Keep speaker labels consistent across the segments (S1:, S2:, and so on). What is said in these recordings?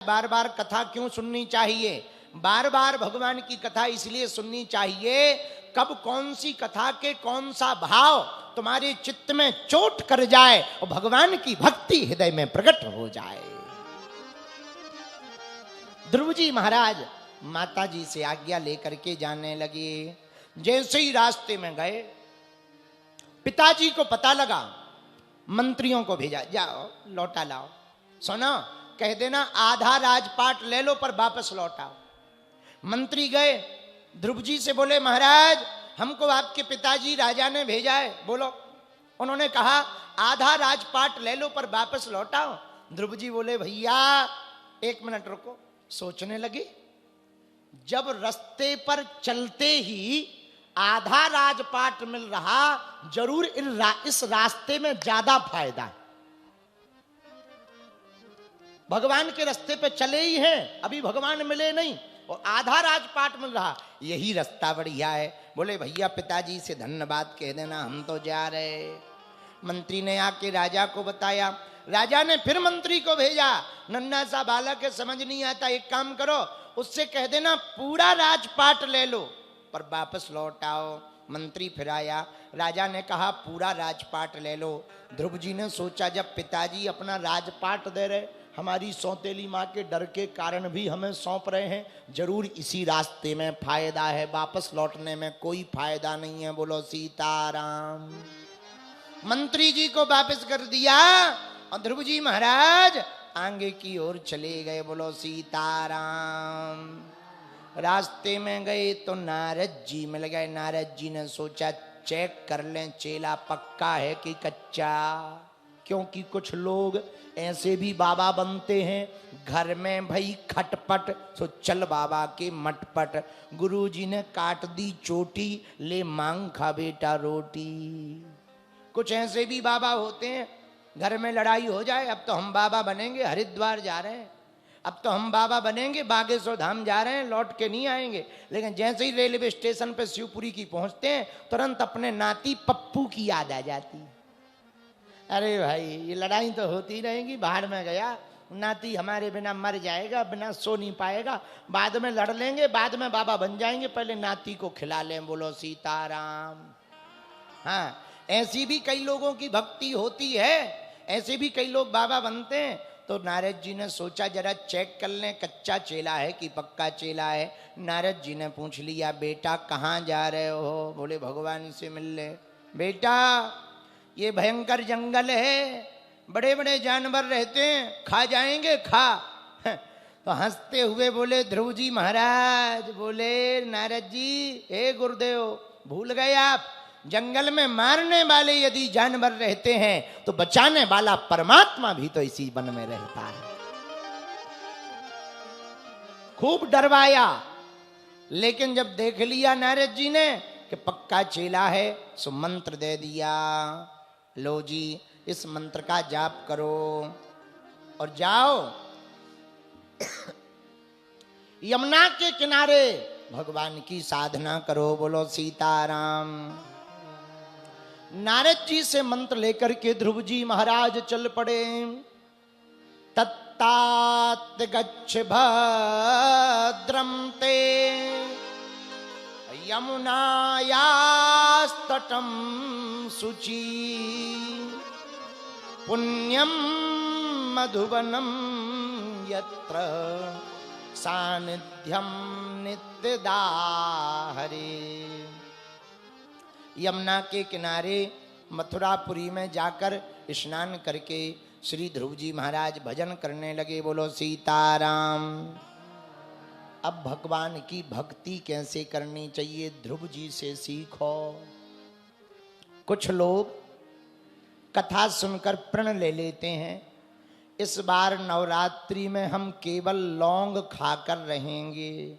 S1: बार बार कथा क्यों सुननी चाहिए? बार बार भगवान की कथा इसलिए सुननी चाहिए, कब कौन सी कथा के कौन सा भाव तुम्हारे चित्त में चोट कर जाए और भगवान की भक्ति हृदय में प्रकट हो जाए। ध्रुव जी महाराज माता जी से आज्ञा लेकर के जाने लगे। जैसे ही रास्ते में गए, पिताजी को पता लगा, मंत्रियों को भेजा, जाओ लौटा लाओ। सुनो, कह देना आधा राजपाट ले लो पर वापस लौटाओ। मंत्री गए, ध्रुव जी से बोले महाराज हमको आपके पिताजी राजा ने भेजा है, बोलो। उन्होंने कहा आधा राजपाट ले लो पर वापस लौटाओ। ध्रुव जी बोले भैया एक मिनट रुको, सोचने लगे। जब रास्ते पर चलते ही आधा राजपाट मिल रहा, जरूर इस रास्ते में ज्यादा फायदा है। भगवान के रास्ते पे चले ही हैं, अभी भगवान मिले नहीं और आधा राजपाट मिल रहा, यही रास्ता बढ़िया है। बोले भैया पिताजी से धन्यवाद कह देना, हम तो जा रहे। मंत्री ने आके राजा को बताया, राजा ने फिर मंत्री को भेजा, नन्हा सा बालक है समझ नहीं आता, एक काम करो उससे कह देना पूरा राजपाट ले लो पर वापस लौट आओ। मंत्री फिर आया, राजा ने कहा पूरा राजपाट ले लो। ध्रुव जी ने सोचा जब पिताजी अपना राजपाट दे रहे, हमारी सौतेली माँ के डर के कारण भी हमें सौंप रहे हैं, जरूर इसी रास्ते में फायदा है, वापस लौटने में कोई फायदा नहीं है। बोलो सीताराम। मंत्री जी को वापस कर दिया और ध्रुव जी महाराज आगे की ओर चले गए। बोलो सीताराम। रास्ते में गए तो नारद जी मिल गए। नारद जी ने सोचा चेक कर लें चेला पक्का है कि कच्चा, क्योंकि कुछ लोग ऐसे भी बाबा बनते हैं, घर में भाई खटपट तो चल बाबा के मटपट। गुरुजी ने काट दी चोटी, ले मांग खा बेटा रोटी। कुछ ऐसे भी बाबा होते हैं, घर में लड़ाई हो जाए, अब तो हम बाबा बनेंगे, हरिद्वार जा रहे हैं, अब तो हम बाबा बनेंगे, बागेश्वर धाम जा रहे हैं, लौट के नहीं आएंगे। लेकिन जैसे ही रेलवे स्टेशन पे शिवपुरी की पहुंचते हैं, तुरंत अपने नाती पप्पू की याद आ जाती है। अरे भाई ये लड़ाई तो होती रहेगी, बाहर में गया, नाती हमारे बिना मर जाएगा, बिना सो नहीं पाएगा, बाद में लड़ लेंगे, बाद में बाबा बन जाएंगे, पहले नाती को खिला लें। बोलो सीताराम। हाँ, ऐसी भी कई लोगों की भक्ति होती है, ऐसे भी कई लोग बाबा बनते हैं। तो नारद जी ने सोचा जरा चेक कर लें कच्चा चेला है कि पक्का चेला है। नारद जी ने पूछ लिया बेटा कहाँ जा रहे हो? बोले भगवान से मिल ले। बेटा ये भयंकर जंगल है, बड़े बड़े जानवर रहते हैं, खा जाएंगे खा। तो हंसते हुए बोले ध्रुव जी महाराज, बोले नारद जी हे गुरुदेव भूल गए आप, जंगल में मारने वाले यदि जानवर रहते हैं तो बचाने वाला परमात्मा भी तो इसी वन में रहता है। खूब डरवाया, लेकिन जब देख लिया नारद जी ने कि पक्का चेला है, सो मंत्र दे दिया, लो जी इस मंत्र का जाप करो और जाओ यमुना के किनारे भगवान की साधना करो। बोलो सीताराम। नारद जी से मंत्र लेकर के ध्रुव जी महाराज चल पड़े। तत्तात गच्छ भद्रम ते यमुनायास्तटं शुचि पुण्यम मधुवनम यत्र सानिध्यम नित्यदा हरे। यमुना के किनारे मथुरापुरी में जाकर स्नान करके श्री ध्रुव जी महाराज भजन करने लगे। बोलो सीताराम। अब भगवान की भक्ति कैसे करनी चाहिए ध्रुव जी से सीखो। कुछ लोग कथा सुनकर प्रण ले लेते हैं, इस बार नवरात्रि में हम केवल लौंग खाकर रहेंगे।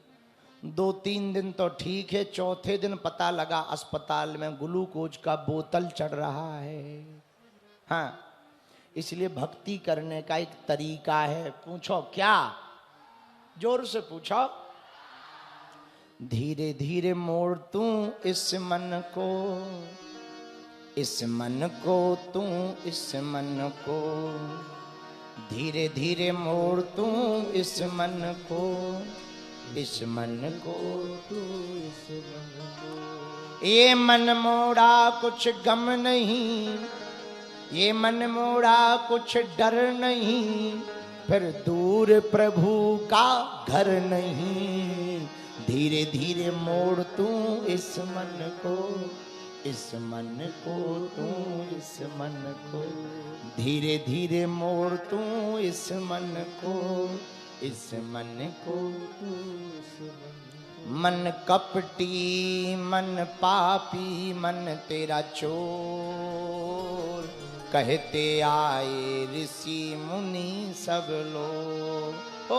S1: 2-3 दिन तो ठीक है, चौथे दिन पता लगा अस्पताल में ग्लूकोज का बोतल चढ़ रहा है। हाँ, इसलिए भक्ति करने का एक तरीका है। पूछो क्या? जोर से पूछो। धीरे धीरे मोड़ तू इस मन को, इस मन को तू इस मन को, धीरे धीरे मोड़ तू इस मन को, इस मन को तू इस मन को। ये मन मोड़ा कुछ गम नहीं, ये मन मोड़ा कुछ डर नहीं, फिर दूर प्रभु का घर नहीं। धीरे धीरे मोड़ तू इस मन को, इस मन को तू इस मन को। धीरे धीरे मोड़ तू इस मन को, इस मन को तू इस मन। मन कपटी मन पापी मन तेरा चोर, कहते आए ऋषि मुनि सब लोग। ओ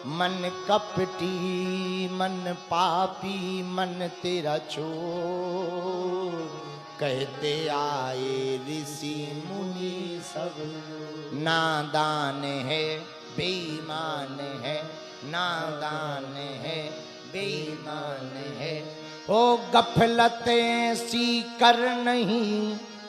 S1: मन कपटी मन पापी मन तेरा चोर, कहते आए ऋषि मुनि सब लोग। नादान है बेईमान है, नादान है बेईमान है। ओ गफलतें सी कर नहीं,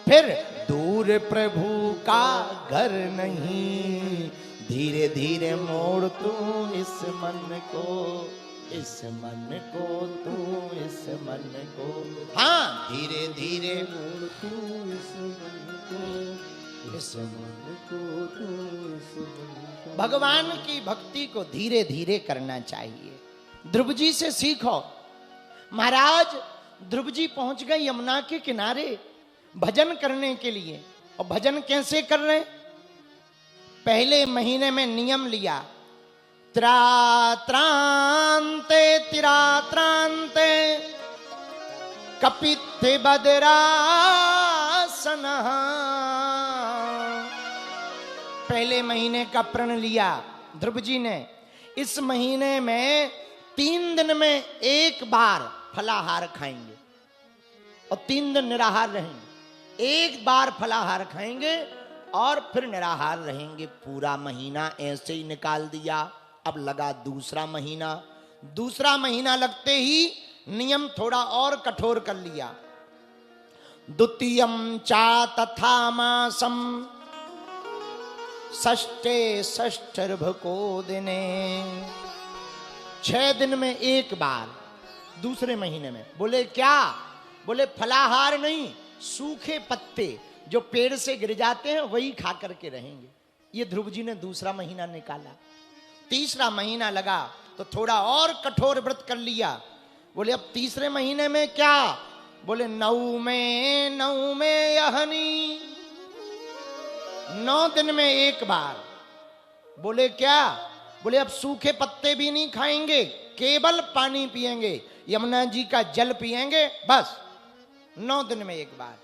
S1: फिर दूर प्रभु का घर नहीं। धीरे धीरे मोड़ तू इस मन को, इस मन को तू इस मन को। हाँ धीरे धीरे मोड़ तू इस मन को, इस मन को तू इस मन को। भगवान की भक्ति को धीरे धीरे करना चाहिए। ध्रुव जी से सीखो। महाराज ध्रुव जी पहुंच गए यमुना के किनारे भजन करने के लिए। और भजन कैसे कर रहे? पहले महीने में नियम लिया, त्रात्रांते तिरात्रांते कपित्थे बदरासन। पहले महीने का प्रण लिया ध्रुव जी ने। इस महीने में 3 दिन में एक बार फलाहार खाएंगे और 3 दिन निराहार रहेंगे। एक बार फलाहार खाएंगे और फिर निराहार रहेंगे। पूरा महीना ऐसे ही निकाल दिया। अब लगा दूसरा महीना। दूसरा महीना लगते ही नियम थोड़ा और कठोर कर लिया। द्वितीयम चा तथा मासम षष्ठे षष्ठर्भको दिने। 6 दिन में एक बार दूसरे महीने में। बोले क्या? बोले फलाहार नहीं, सूखे पत्ते जो पेड़ से गिर जाते हैं वही खा करके रहेंगे। ये ध्रुव जी ने दूसरा महीना निकाला। तीसरा महीना लगा तो थोड़ा और कठोर व्रत कर लिया। बोले अब तीसरे महीने में क्या? बोले 9 में यहनी, 9 दिन में एक बार। बोले क्या? बोले अब सूखे पत्ते भी नहीं खाएंगे, केवल पानी पिएंगे, यमुना जी का जल पिएंगे, बस 9 दिन में एक बार।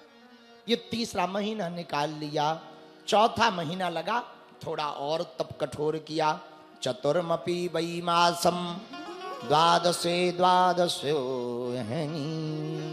S1: ये तीसरा महीना निकाल लिया। चौथा महीना लगा, थोड़ा और तप कठोर किया। चतुर्मपि वै मासम द्वादशे द्वादशो यहनी।